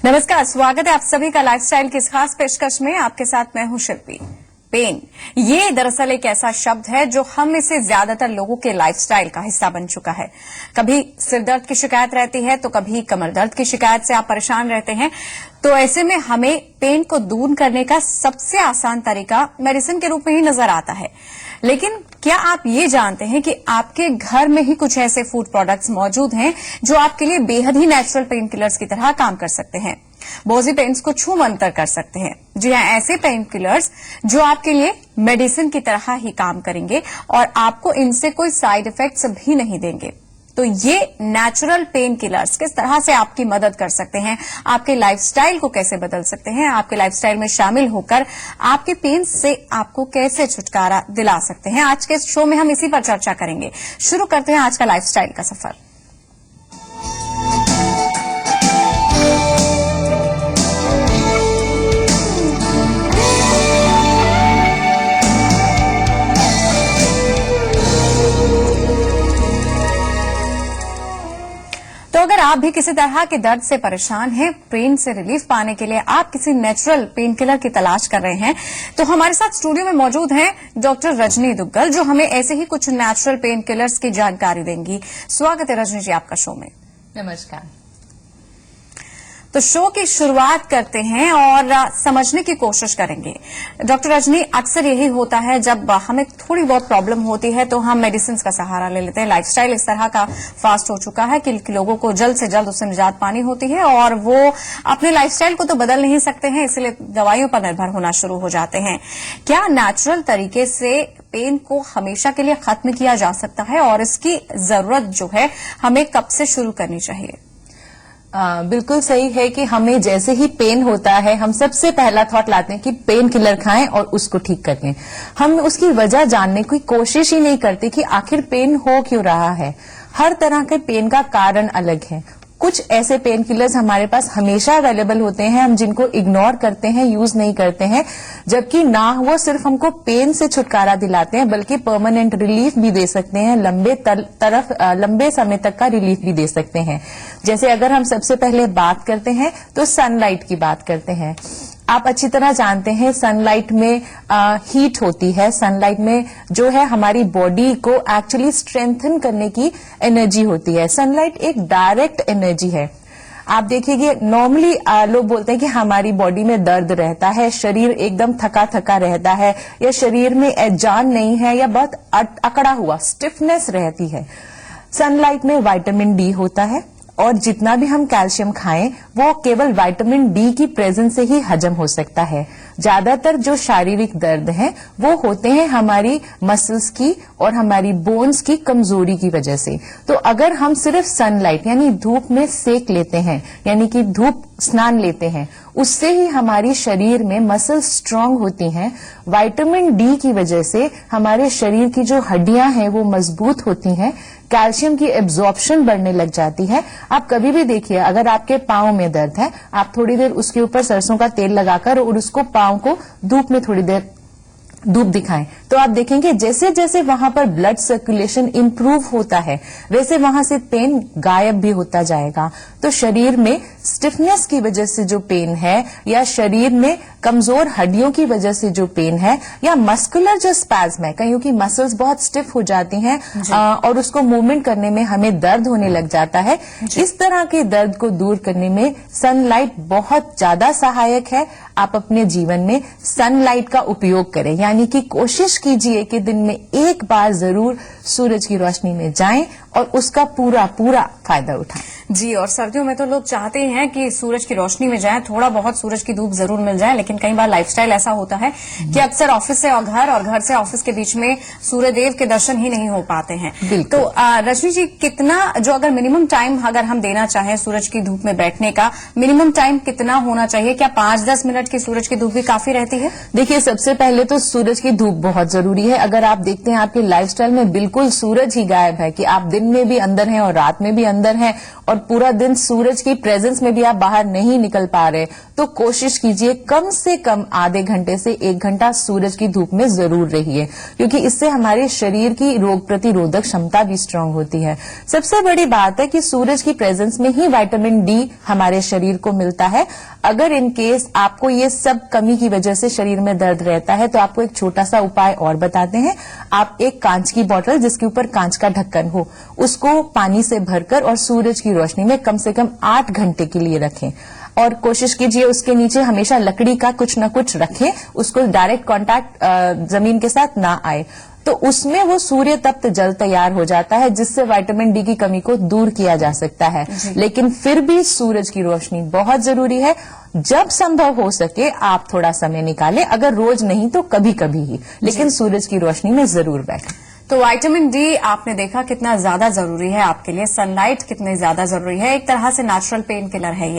नमस्कार, स्वागत है आप सभी का लाइफस्टाइल की इस खास पेशकश में। आपके साथ मैं हूं शिल्पी। पेन, ये दरअसल एक ऐसा शब्द है जो हम में से ज्यादातर लोगों के लाइफस्टाइल का हिस्सा बन चुका है। कभी सिर दर्द की शिकायत रहती है तो कभी कमर दर्द की शिकायत से आप परेशान रहते हैं। तो ऐसे में हमें पेन को दूर करने का सबसे आसान तरीका मेडिसिन के रूप में ही नजर आता है। लेकिन क्या आप ये जानते हैं कि आपके घर में ही कुछ ऐसे फूड प्रोडक्ट्स मौजूद हैं जो आपके लिए बेहद ही नेचुरल पेन किलर्स की तरह काम कर सकते हैं, बोझी पेन्स को छू मंतर कर सकते हैं। जी हाँ, ऐसे पेन किलर्स जो आपके लिए मेडिसिन की तरह ही काम करेंगे और आपको इनसे कोई साइड इफेक्ट्स भी नहीं देंगे। तो ये नेचुरल पेन किलर्स किस तरह से आपकी मदद कर सकते हैं, आपके लाइफस्टाइल को कैसे बदल सकते हैं, आपके लाइफस्टाइल में शामिल होकर आपके पेन से आपको कैसे छुटकारा दिला सकते हैं, आज के शो में हम इसी पर चर्चा करेंगे। शुरू करते हैं आज का लाइफस्टाइल का सफर। तो अगर आप भी किसी तरह के दर्द से परेशान हैं, पेन से रिलीफ पाने के लिए आप किसी नेचुरल पेन किलर की तलाश कर रहे हैं, तो हमारे साथ स्टूडियो में मौजूद हैं डॉक्टर रजनी दुग्गल, जो हमें ऐसे ही कुछ नेचुरल पेन किलर्स की जानकारी देंगी। स्वागत है रजनी जी आपका शो में। नमस्कार। तो शो की शुरुआत करते हैं और समझने की कोशिश करेंगे। डॉक्टर रजनी, अक्सर यही होता है जब हमें थोड़ी बहुत प्रॉब्लम होती है तो हम मेडिसिन का सहारा ले लेते हैं। लाइफस्टाइल इस तरह का फास्ट हो चुका है कि लोगों को जल्द से जल्द उससे निजात पानी होती है और वो अपने लाइफस्टाइल को तो बदल नहीं सकते हैं, इसलिए दवाइयों पर निर्भर होना शुरू हो जाते हैं। क्या नेचुरल तरीके से पेन को हमेशा के लिए खत्म किया जा सकता है और इसकी जरूरत जो है हमें कब से शुरू करनी चाहिए? बिल्कुल सही है कि हमें जैसे ही पेन होता है हम सबसे पहला थॉट लाते हैं कि पेन किलर खाएं और उसको ठीक कर लें। हम उसकी वजह जानने की कोशिश ही नहीं करते कि आखिर पेन हो क्यों रहा है। हर तरह के पेन का कारण अलग है। कुछ ऐसे पेन किलर्स हमारे पास हमेशा अवेलेबल होते हैं, हम जिनको इग्नोर करते हैं, यूज नहीं करते हैं, जबकि ना वो सिर्फ हमको पेन से छुटकारा दिलाते हैं बल्कि परमानेंट रिलीफ भी दे सकते हैं, लंबे समय तक का रिलीफ भी दे सकते हैं। जैसे अगर हम सबसे पहले बात करते हैं तो सनलाइट की बात करते हैं। आप अच्छी तरह जानते हैं सनलाइट में हीट होती है। सनलाइट में जो है हमारी बॉडी को एक्चुअली स्ट्रेंथन करने की एनर्जी होती है। सनलाइट एक डायरेक्ट एनर्जी है। आप देखिए नॉर्मली लोग बोलते हैं कि हमारी बॉडी में दर्द रहता है, शरीर एकदम थका थका रहता है, या शरीर में जान नहीं है, या बहुत अकड़ा हुआ स्टिफनेस रहती है। सनलाइट में विटामिन डी होता है और जितना भी हम कैल्शियम खाएं वो केवल विटामिन डी की प्रेजेंस से ही हजम हो सकता है। ज्यादातर जो शारीरिक दर्द हैं वो होते हैं हमारी मसल्स की और हमारी बोन्स की कमजोरी की वजह से। तो अगर हम सिर्फ सनलाइट यानी धूप में सेक लेते हैं, यानी कि धूप स्नान लेते हैं, उससे ही हमारी शरीर में मसल्स स्ट्रांग होती हैं। विटामिन डी की वजह से हमारे शरीर की जो हड्डियां हैं वो मजबूत होती हैं, कैल्शियम की एब्जॉर्प्शन बढ़ने लग जाती है। आप कभी भी देखिए, अगर आपके पांव में दर्द है, आप थोड़ी देर उसके ऊपर सरसों का तेल लगाकर और उसको पांव को धूप में थोड़ी देर धूप दिखाएं तो आप देखेंगे जैसे जैसे वहां पर ब्लड सर्कुलेशन इंप्रूव होता है वैसे वहां से पेन गायब भी होता जाएगा। तो शरीर में स्टिफनेस की वजह से जो पेन है, या शरीर में कमजोर हड्डियों की वजह से जो पेन है, या मस्कुलर जो स्पैज्म है, कईयों की मसल्स बहुत स्टिफ हो जाती हैं और उसको मूवमेंट करने में हमें दर्द होने लग जाता है, इस तरह के दर्द को दूर करने में सनलाइट बहुत ज्यादा सहायक है। आप अपने जीवन में सनलाइट का उपयोग करें, यानी कि कोशिश कीजिए कि दिन में एक बार जरूर सूरज की रोशनी में जाएं और उसका पूरा फायदा उठाएं। जी, और सर्दियों में तो लोग चाहते हैं कि सूरज की रोशनी में जाएं, थोड़ा बहुत सूरज की धूप जरूर मिल जाए, लेकिन कई बार लाइफस्टाइल ऐसा होता है कि अक्सर ऑफिस से और घर से ऑफिस के बीच में सूर्यदेव के दर्शन ही नहीं हो पाते हैं। तो रजनी जी, कितना जो अगर मिनिमम टाइम अगर हम देना चाहें सूरज की धूप में बैठने का, मिनिमम टाइम कितना होना चाहिए? क्या 5-10 मिनट की सूरज की धूप भी काफी रहती है? देखिए, सबसे पहले तो सूरज की धूप बहुत जरूरी है। अगर आप देखते हैं आपके लाइफस्टाइल में बिल्कुल सूरज ही गायब है कि आप दिन दिन में भी अंदर हैं और रात में भी अंदर हैं और पूरा दिन सूरज की प्रेजेंस में भी आप बाहर नहीं निकल पा रहे, तो कोशिश कीजिए कम से कम आधे घंटे से 1 घंटा सूरज की धूप में जरूर रहिए, क्योंकि इससे हमारे शरीर की रोग प्रतिरोधक क्षमता भी स्ट्रांग होती है। सबसे बड़ी बात है कि सूरज की प्रेजेंस में ही विटामिन डी हमारे शरीर को मिलता है। अगर इन केस आपको ये सब कमी की वजह से शरीर में दर्द रहता है तो आपको एक छोटा सा उपाय और बताते हैं। आप एक कांच की बोतल जिसके ऊपर कांच का ढक्कन हो, उसको पानी से भरकर और सूरज की रोशनी में कम से कम 8 घंटे के लिए रखें और कोशिश कीजिए उसके नीचे हमेशा लकड़ी का कुछ न कुछ रखें, उसको डायरेक्ट कांटेक्ट जमीन के साथ ना आए, तो उसमें वो सूर्य तप्त जल तैयार हो जाता है जिससे विटामिन डी की कमी को दूर किया जा सकता है। लेकिन फिर भी सूरज की रोशनी बहुत जरूरी है। जब संभव हो सके आप थोड़ा समय निकालें, अगर रोज नहीं तो कभी कभी ही, लेकिन सूरज की रोशनी में जरूर बैठें। तो विटामिन डी आपने देखा कितना ज्यादा जरूरी है आपके लिए, सनलाइट कितनी ज्यादा जरूरी है, एक तरह से नेचुरल पेन किलर है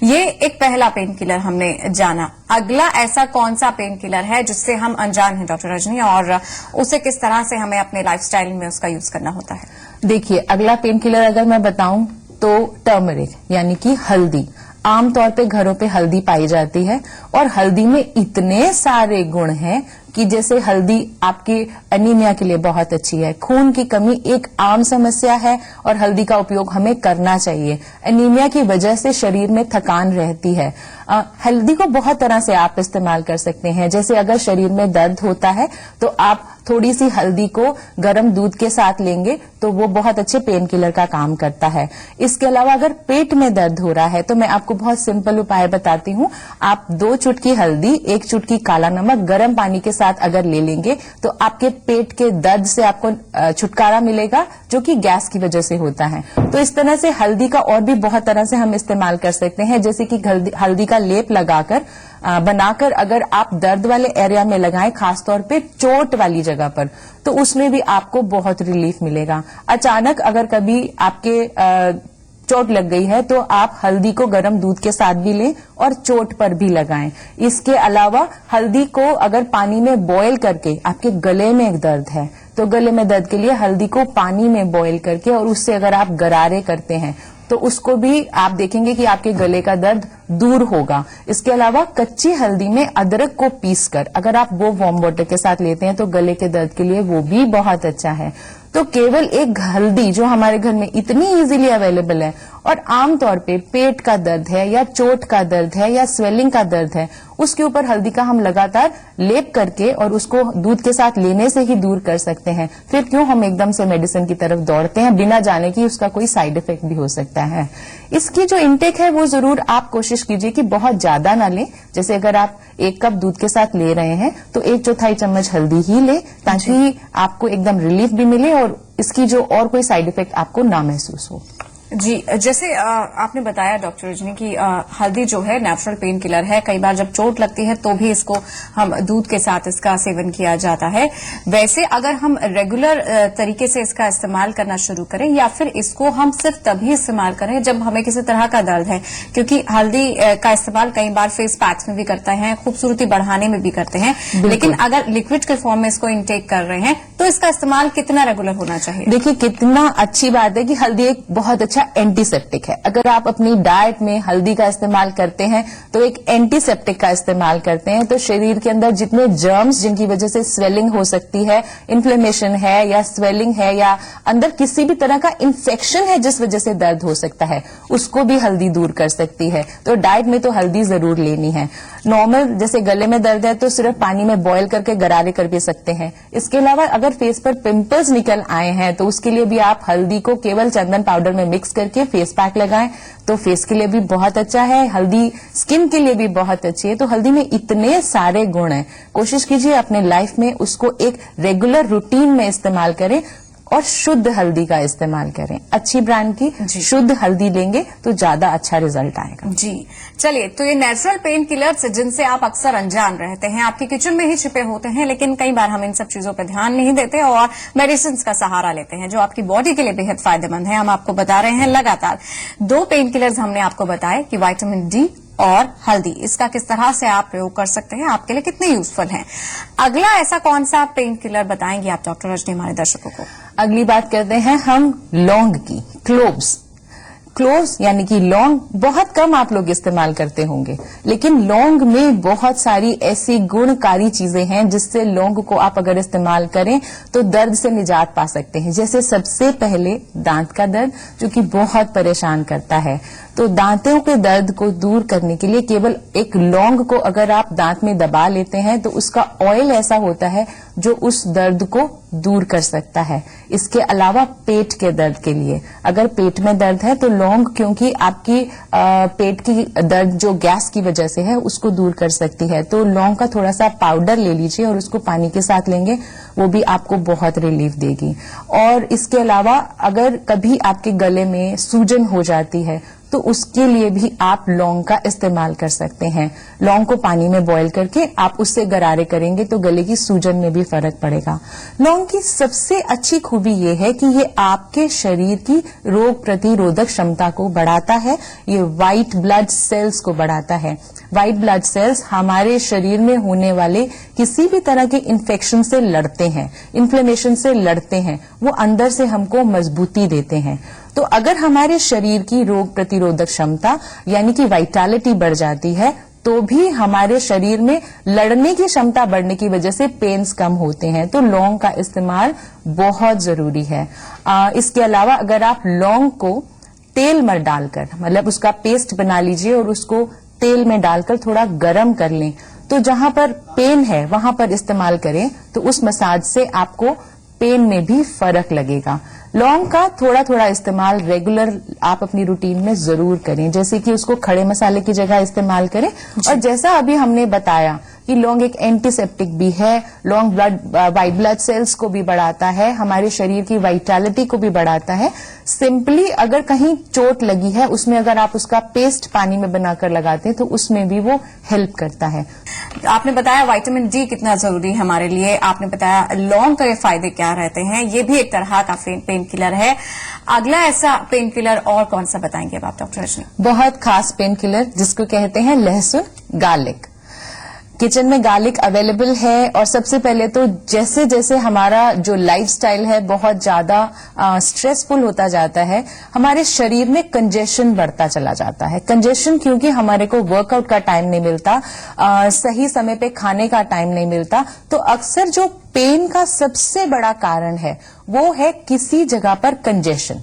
ये एक पहला पेन किलर हमने जाना। अगला ऐसा कौन सा पेन किलर है जिससे हम अनजान हैं डॉक्टर रजनी, और उसे किस तरह से हमें अपने लाइफस्टाइल में उसका यूज करना होता है? देखिए, अगला पेन किलर अगर मैं बताऊं तो टर्मरिक यानी कि हल्दी। आमतौर पे घरों पे हल्दी पाई जाती है और हल्दी में इतने सारे गुण हैं कि जैसे हल्दी आपकी एनीमिया के लिए बहुत अच्छी है। खून की कमी एक आम समस्या है और हल्दी का उपयोग हमें करना चाहिए। एनीमिया की वजह से शरीर में थकान रहती है। हल्दी को बहुत तरह से आप इस्तेमाल कर सकते हैं। जैसे अगर शरीर में दर्द होता है तो आप थोड़ी सी हल्दी को गर्म दूध के साथ लेंगे तो वो बहुत अच्छे पेन किलर का काम करता है। इसके अलावा अगर पेट में दर्द हो रहा है तो मैं आपको बहुत सिंपल उपाय बताती हूँ। आप 2 चुटकी हल्दी, 1 चुटकी काला नमक गर्म पानी के साथ अगर ले लेंगे तो आपके पेट के दर्द से आपको छुटकारा मिलेगा, जो कि गैस की वजह से होता है। तो इस तरह से हल्दी का और भी बहुत तरह से हम इस्तेमाल कर सकते हैं, जैसे कि हल्दी का लेप लगाकर बनाकर अगर आप दर्द वाले एरिया में लगाएं, खासतौर पे चोट वाली जगह पर, तो उसमें भी आपको बहुत रिलीफ मिलेगा। अचानक अगर कभी आपके चोट लग गई है तो आप हल्दी को गर्म दूध के साथ भी लें और चोट पर भी लगाएं। इसके अलावा हल्दी को अगर पानी में बॉयल करके, आपके गले में एक दर्द है तो गले में दर्द के लिए हल्दी को पानी में बॉयल करके और उससे अगर आप गरारे करते हैं तो उसको भी आप देखेंगे कि आपके गले का दर्द दूर होगा। इसके अलावा कच्ची हल्दी में अदरक को पीसकर अगर आप वो वार्म वाटर के साथ लेते हैं तो गले के दर्द के लिए वो भी बहुत अच्छा है। तो केवल एक हल्दी जो हमारे घर में इतनी इजीली अवेलेबल है और आमतौर पे पेट का दर्द है या चोट का दर्द है या स्वेलिंग का दर्द है, उसके ऊपर हल्दी का हम लगातार लेप करके और उसको दूध के साथ लेने से ही दूर कर सकते हैं। फिर क्यों हम एकदम से मेडिसिन की तरफ दौड़ते हैं बिना जाने कि उसका कोई साइड इफेक्ट भी हो सकता है। इसकी जो इंटेक है वो जरूर आप कोशिश कीजिए कि बहुत ज्यादा ना लें। जैसे अगर आप 1 कप दूध के साथ ले रहे हैं तो 1/4 चम्मच हल्दी ही लें, ताकि आपको एकदम रिलीफ भी मिले और इसकी जो और कोई साइड इफेक्ट आपको ना महसूस हो। जी, जैसे आपने बताया डॉक्टर रजनी की हल्दी जो है नेचुरल पेन किलर है। कई बार जब चोट लगती है तो भी इसको हम दूध के साथ इसका सेवन किया जाता है। वैसे अगर हम रेगुलर तरीके से इसका इस्तेमाल करना शुरू करें या फिर इसको हम सिर्फ तभी इस्तेमाल करें जब हमें किसी तरह का दर्द है, क्योंकि हल्दी का इस्तेमाल कई बार फेस पैक्स में भी करते हैं, खूबसूरती बढ़ाने में भी करते हैं, लेकिन अगर लिक्विड के फॉर्म में इसको इंटेक कर रहे हैं तो इसका इस्तेमाल कितना रेगुलर होना चाहिए? देखिए, कितना अच्छी बात है कि हल्दी एक बहुत अच्छा एंटीसेप्टिक है। अगर आप अपनी डाइट में हल्दी का इस्तेमाल करते हैं तो एक एंटीसेप्टिक का इस्तेमाल करते हैं तो शरीर के अंदर जितने जर्म्स जिनकी वजह से स्वेलिंग हो सकती है, इन्फ्लेमेशन है या स्वेलिंग है या अंदर किसी भी तरह का इन्फेक्शन है जिस वजह से दर्द हो सकता है, उसको भी हल्दी दूर कर सकती है। तो डाइट में तो हल्दी जरूर लेनी है। नॉर्मल जैसे गले में दर्द है तो सिर्फ पानी में बॉयल करके गरारे कर भी सकते हैं। इसके अलावा अगर फेस पर पिंपल्स निकल आए हैं तो उसके लिए भी आप हल्दी को केवल चंदन पाउडर में मिक्स करके फेस पैक लगाएं तो फेस के लिए भी बहुत अच्छा है। हल्दी स्किन के लिए भी बहुत अच्छी है। तो हल्दी में इतने सारे गुण हैं। कोशिश कीजिए अपने लाइफ में उसको एक रेगुलर रूटीन में इस्तेमाल करें और शुद्ध हल्दी का इस्तेमाल करें। अच्छी ब्रांड की शुद्ध हल्दी लेंगे तो ज्यादा अच्छा रिजल्ट आएगा। जी, चलिए, तो ये नेचुरल पेन किलर्स जिनसे आप अक्सर अनजान रहते हैं, आपके किचन में ही छिपे होते हैं, लेकिन कई बार हम इन सब चीजों पर ध्यान नहीं देते और मेडिसिन का सहारा लेते हैं जो आपकी बॉडी के लिए बेहद फायदेमंद है। हम आपको बता रहे हैं लगातार 2 पेन किलर्स हमने आपको बताए कि विटामिन डी और हल्दी, इसका किस तरह से आप प्रयोग कर सकते हैं, आपके लिए कितने यूजफुल हैं। अगला ऐसा कौन सा पेन किलर बताएंगे आप डॉक्टर रजनी हमारे दर्शकों को? अगली बात करते हैं हम लौंग की, क्लोव्स यानी कि लौंग बहुत कम आप लोग इस्तेमाल करते होंगे, लेकिन लौंग में बहुत सारी ऐसी गुणकारी चीजें हैं जिससे लौंग को आप अगर इस्तेमाल करें तो दर्द से निजात पा सकते हैं। जैसे सबसे पहले दांत का दर्द जो कि बहुत परेशान करता है, तो दांतों के दर्द को दूर करने के लिए केवल एक लौंग को अगर आप दांत में दबा लेते हैं तो उसका ऑयल ऐसा होता है जो उस दर्द को दूर कर सकता है। इसके अलावा पेट के दर्द के लिए, अगर पेट में दर्द है तो लौंग, क्योंकि आपकी पेट की दर्द जो गैस की वजह से है उसको दूर कर सकती है, तो लौंग का थोड़ा सा पाउडर ले लीजिए और उसको पानी के साथ लेंगे, वो भी आपको बहुत रिलीफ देगी। और इसके अलावा अगर कभी आपके गले में सूजन हो जाती है तो उसके लिए भी आप लौंग का इस्तेमाल कर सकते हैं। लौंग को पानी में बॉईल करके आप उससे गरारे करेंगे तो गले की सूजन में भी फर्क पड़ेगा। लौंग की सबसे अच्छी खूबी ये है कि ये आपके शरीर की रोग प्रतिरोधक क्षमता को बढ़ाता है, ये व्हाइट ब्लड सेल्स को बढ़ाता है। व्हाइट ब्लड सेल्स हमारे शरीर में होने वाले किसी भी तरह के इन्फेक्शन से लड़ते हैं, इन्फ्लेमेशन से लड़ते हैं, वो अंदर से हमको मजबूती देते हैं। तो अगर हमारे शरीर की रोग प्रतिरोधक क्षमता यानी कि वाइटैलिटी बढ़ जाती है तो भी हमारे शरीर में लड़ने की क्षमता बढ़ने की वजह से पेन्स कम होते हैं, तो लौंग का इस्तेमाल बहुत जरूरी है। इसके अलावा अगर आप लौंग को तेल में डालकर, मतलब उसका पेस्ट बना लीजिए और उसको तेल में डालकर थोड़ा गर्म कर लें, तो जहां पर पेन है वहां पर इस्तेमाल करें तो उस मसाज से आपको पेन में भी फर्क लगेगा। लौंग का थोड़ा थोड़ा इस्तेमाल रेगुलर आप अपनी रूटीन में जरूर करें, जैसे कि उसको खड़े मसाले की जगह इस्तेमाल करें। और जैसा अभी हमने बताया कि लौंग एक एंटीसेप्टिक भी है, लौंग व्हाइट ब्लड सेल्स को भी बढ़ाता है, हमारे शरीर की वाइटैलिटी को भी बढ़ाता है। सिंपली अगर कहीं चोट लगी है उसमें अगर आप उसका पेस्ट पानी में बनाकर लगाते हैं तो उसमें भी वो हेल्प करता है। आपने बताया विटामिन डी कितना जरूरी है हमारे लिए, आपने बताया लौंग के फायदे क्या रहते हैं, ये भी एक तरह का पेन किलर है। अगला ऐसा पेन किलर और कौन सा बताएंगे अब आप डॉक्टर रजनी? बहुत खास पेन किलर जिसको कहते हैं लहसुन, गार्लिक। किचन में गार्लिक अवेलेबल है और सबसे पहले तो जैसे जैसे हमारा जो लाइफस्टाइल है बहुत ज्यादा स्ट्रेसफुल होता जाता है, हमारे शरीर में कंजेशन बढ़ता चला जाता है। कंजेशन क्योंकि हमारे को वर्कआउट का टाइम नहीं मिलता, सही समय पे खाने का टाइम नहीं मिलता, तो अक्सर जो पेन का सबसे बड़ा कारण है वो है किसी जगह पर कंजेशन।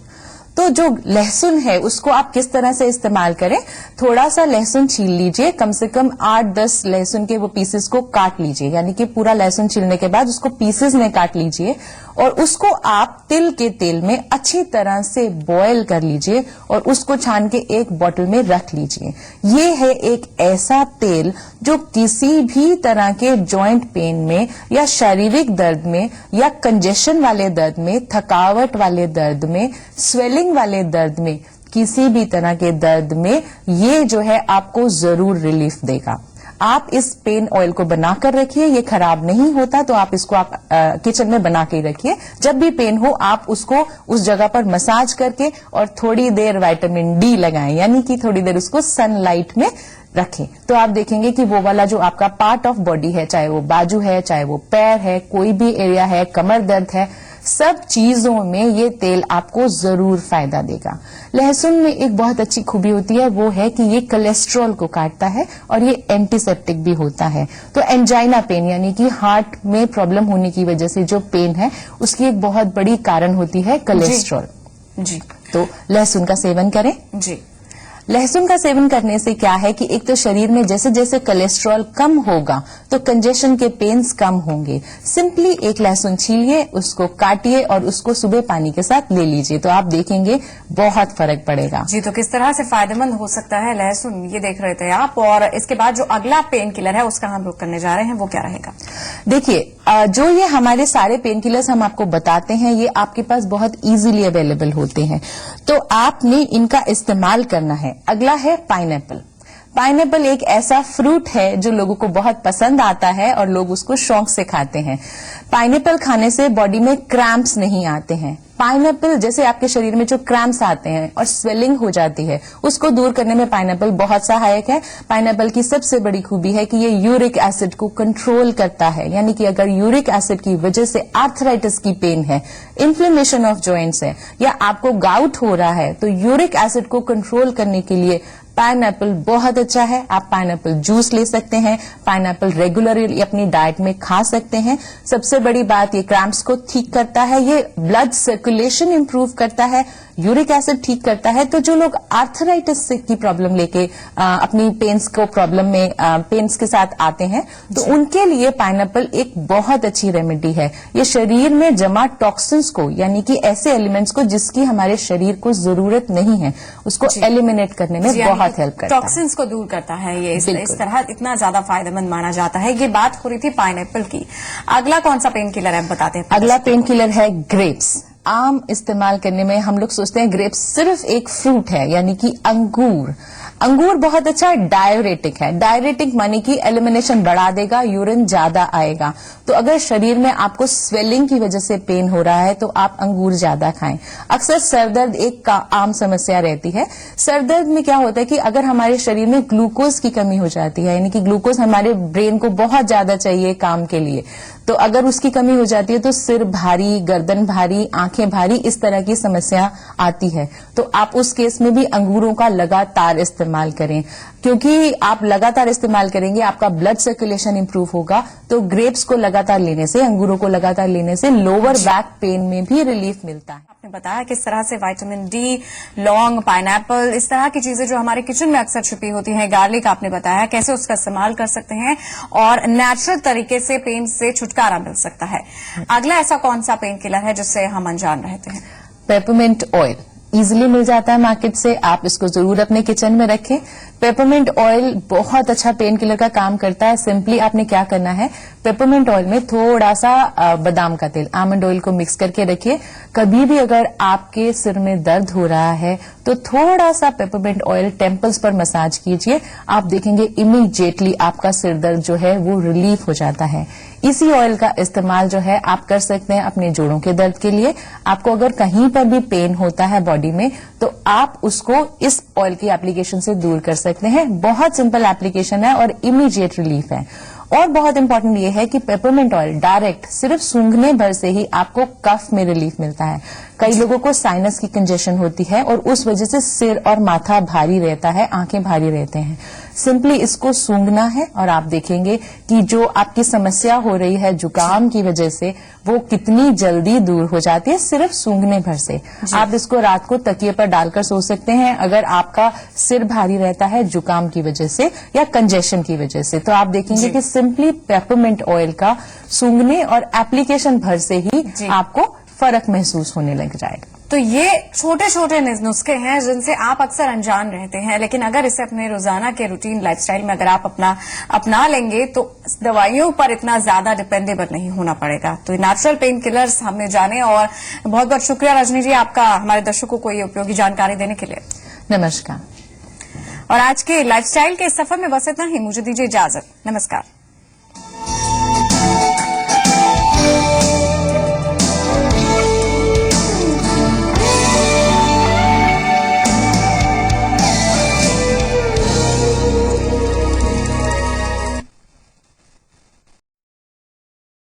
तो जो लहसुन है उसको आप किस तरह से इस्तेमाल करें, थोड़ा सा लहसुन छील लीजिए, कम से कम 8-10 लहसुन के वो पीसेस को काट लीजिए, यानी कि पूरा लहसुन छीलने के बाद उसको पीसेस में काट लीजिए और उसको आप तिल के तेल में अच्छी तरह से बॉयल कर लीजिए और उसको छान के एक बोतल में रख लीजिए। ये है एक ऐसा तेल जो किसी भी तरह के जॉइंट पेन में या शारीरिक दर्द में या कंजेशन वाले दर्द में, थकावट वाले दर्द में, स्वेलिंग वाले दर्द में, किसी भी तरह के दर्द में ये जो है आपको जरूर रिलीफ देगा। आप इस पेन ऑयल को बनाकर रखिए, ये खराब नहीं होता, तो आप इसको किचन में बना के रखिए। जब भी पेन हो आप उसको उस जगह पर मसाज करके और थोड़ी देर विटामिन डी लगाएं, यानी कि थोड़ी देर उसको सनलाइट में रखें, तो आप देखेंगे कि वो वाला जो आपका पार्ट ऑफ बॉडी है, चाहे वो बाजू है, चाहे वो पैर है, कोई भी एरिया है, कमर दर्द है, सब चीजों में ये तेल आपको जरूर फायदा देगा। लहसुन में एक बहुत अच्छी खूबी होती है, वो है कि ये कोलेस्ट्रॉल को काटता है और ये एंटीसेप्टिक भी होता है। तो एंजाइना पेन यानी कि हार्ट में प्रॉब्लम होने की वजह से जो पेन है उसकी एक बहुत बड़ी कारण होती है कोलेस्ट्रॉल। जी, तो लहसुन का सेवन करें। जी, लहसुन का सेवन करने से क्या है कि एक तो शरीर में जैसे जैसे कोलेस्ट्रॉल कम होगा तो कंजेशन के पेन्स कम होंगे। सिंपली एक लहसुन छीलिए, उसको काटिए और उसको सुबह पानी के साथ ले लीजिए, तो आप देखेंगे बहुत फर्क पड़ेगा। जी, तो किस तरह से फायदेमंद हो सकता है लहसुन, ये देख रहे थे आप। और इसके बाद जो अगला पेन किलर है उसका हम लोग करने जा रहे हैं, वो क्या रहेगा? देखिए, जो ये हमारे सारे पेन किलर्स हम आपको बताते हैं ये आपके पास बहुत इजीली अवेलेबल होते हैं, तो आपने इनका इस्तेमाल करना है। अगला है पाइनएप्पल। पाइनएप्पल एक ऐसा फ्रूट है जो लोगों को बहुत पसंद आता है और लोग उसको शौक से खाते हैं। पाइनएप्पल खाने से बॉडी में क्रैम्प्स नहीं आते हैं। पाइनएप्पल जैसे आपके शरीर में जो क्रैम्प्स आते हैं और स्वेलिंग हो जाती है, उसको दूर करने में पाइनएप्पल बहुत सहायक है। पाइनएप्पल की सबसे बड़ी खूबी है कि ये यूरिक एसिड को कंट्रोल करता है, यानी कि अगर यूरिक एसिड की वजह से आर्थराइटिस की पेन है, इन्फ्लेमेशन ऑफ जॉइंट्स है, या आपको गाउट हो रहा है, तो यूरिक एसिड को कंट्रोल करने के लिए पाइनएप्पल बहुत अच्छा है। आप पाइनएप्पल जूस ले सकते हैं, पाइनएप्पल रेगुलरली अपनी डाइट में खा सकते हैं। सबसे बड़ी बात, ये क्रैम्प्स को ठीक करता है, ये ब्लड सर्कुलेशन इंप्रूव करता है, यूरिक एसिड ठीक करता है। तो जो लोग आर्थराइटिस की प्रॉब्लम लेके अपनी पेन्स को प्रॉब्लम में पेन्स के साथ आते हैं, तो उनके लिए पाइनएप्पल एक बहुत अच्छी रेमेडी है। ये शरीर में जमा टॉक्सिन्स को, यानी कि ऐसे एलिमेंट्स को जिसकी हमारे शरीर को जरूरत नहीं है, उसको एलिमिनेट करने में बहुत हेल्प करता है। टॉक्सिन्स को दूर करता है ये, इस तरह इतना ज्यादा फायदेमंद माना जाता है। ये बात हो रही थी पाइनएप्पल की। अगला कौन सा पेन किलर है, बताते हैं। अगला पेन किलर है ग्रेप्स। आम इस्तेमाल करने में हम लोग सोचते हैं ग्रेप्स सिर्फ एक फ्रूट है, यानी कि अंगूर। अंगूर बहुत अच्छा डायरेटिक है। डायरेटिक माने कि एलिमिनेशन बढ़ा देगा, यूरिन ज्यादा आएगा। तो अगर शरीर में आपको स्वेलिंग की वजह से पेन हो रहा है, तो आप अंगूर ज्यादा खाएं। अक्सर सरदर्द एक आम समस्या रहती है। सरदर्द में क्या होता है कि अगर हमारे शरीर में ग्लूकोज की कमी हो जाती है, यानी कि ग्लूकोज हमारे ब्रेन को बहुत ज्यादा चाहिए काम के लिए, तो अगर उसकी कमी हो जाती है तो सिर भारी, गर्दन भारी, आंखें भारी, इस तरह की समस्या आती है। तो आप उस केस में भी अंगूरों का लगातार इस्तेमाल करें, क्योंकि आप लगातार इस्तेमाल करेंगे, आपका ब्लड सर्कुलेशन इंप्रूव होगा। तो ग्रेप्स को लगातार लेने से, अंगूरों को लगातार लेने से लोअर बैक पेन में भी रिलीफ मिलता है। आपने बताया किस तरह से विटामिन डी, लौंग, पाइनएप्पल, इस तरह की चीजें जो हमारे किचन में अक्सर छुपी होती हैं, गार्लिक आपने बताया कैसे उसका इस्तेमाल कर सकते हैं और नेचुरल तरीके से पेन से छुटकारा मिल सकता है। अगला ऐसा कौन सा पेन किलर है जिससे हम अनजान रहते हैं? पेपरमिंट ऑयल इजिली मिल जाता है मार्केट से, आप इसको जरूर अपने किचन में रखें। पेपरमिंट ऑयल बहुत अच्छा पेन किलर का काम करता है। सिंपली आपने क्या करना है, पेपरमिंट ऑयल में थोड़ा सा बादाम का तेल, आमंड ऑयल को मिक्स करके रखिए। कभी भी अगर आपके सिर में दर्द हो रहा है तो थोड़ा सा पेपरमिंट ऑयल टेम्पल्स पर मसाज कीजिए, आप देखेंगे इमीडिएटली आपका सिर दर्द जो है वो रिलीफ हो जाता है। इसी ऑयल का इस्तेमाल जो है आप कर सकते हैं अपने जोड़ों के दर्द के लिए। आपको अगर कहीं पर भी पेन होता है बॉडी में, तो आप उसको इस ऑयल की एप्लीकेशन से दूर कर सकते हैं। बहुत सिंपल एप्लीकेशन है और इमीडिएट रिलीफ है। और बहुत इंपॉर्टेंट ये है कि पेपरमिंट ऑयल डायरेक्ट सिर्फ सूंघने भर से ही आपको कफ में रिलीफ मिलता है। कई लोगों को साइनस की कंजेशन होती है और उस वजह से सिर और माथा भारी रहता है, आंखें भारी रहते हैं। सिंपली इसको सूंघना है और आप देखेंगे कि जो आपकी समस्या हो रही है जुकाम की वजह से, वो कितनी जल्दी दूर हो जाती है सिर्फ सूंघने भर से। आप इसको रात को तकिए पर डालकर सो सकते हैं अगर आपका सिर भारी रहता है जुकाम की वजह से या कंजेशन की वजह से। तो आप देखेंगे कि सिंपली पेपरमिंट ऑयल का सूंघने और एप्लीकेशन भर से ही आपको फर्क महसूस होने लग जाएगा। तो ये छोटे छोटे नुस्खे हैं जिनसे आप अक्सर अनजान रहते हैं, लेकिन अगर इसे अपने रोजाना के रूटीन लाइफस्टाइल में अगर आप अपना लेंगे तो दवाइयों पर इतना ज्यादा डिपेंडेबल नहीं होना पड़ेगा। तो नेचुरल पेन किलर्स हमने जाने, और बहुत बहुत शुक्रिया रजनी जी आपका हमारे दर्शकों को ये उपयोगी जानकारी देने के लिए। नमस्कार। और आज के लाइफस्टाइल के इस सफर में बस इतना ही। मुझे दीजिए इजाजत। नमस्कार।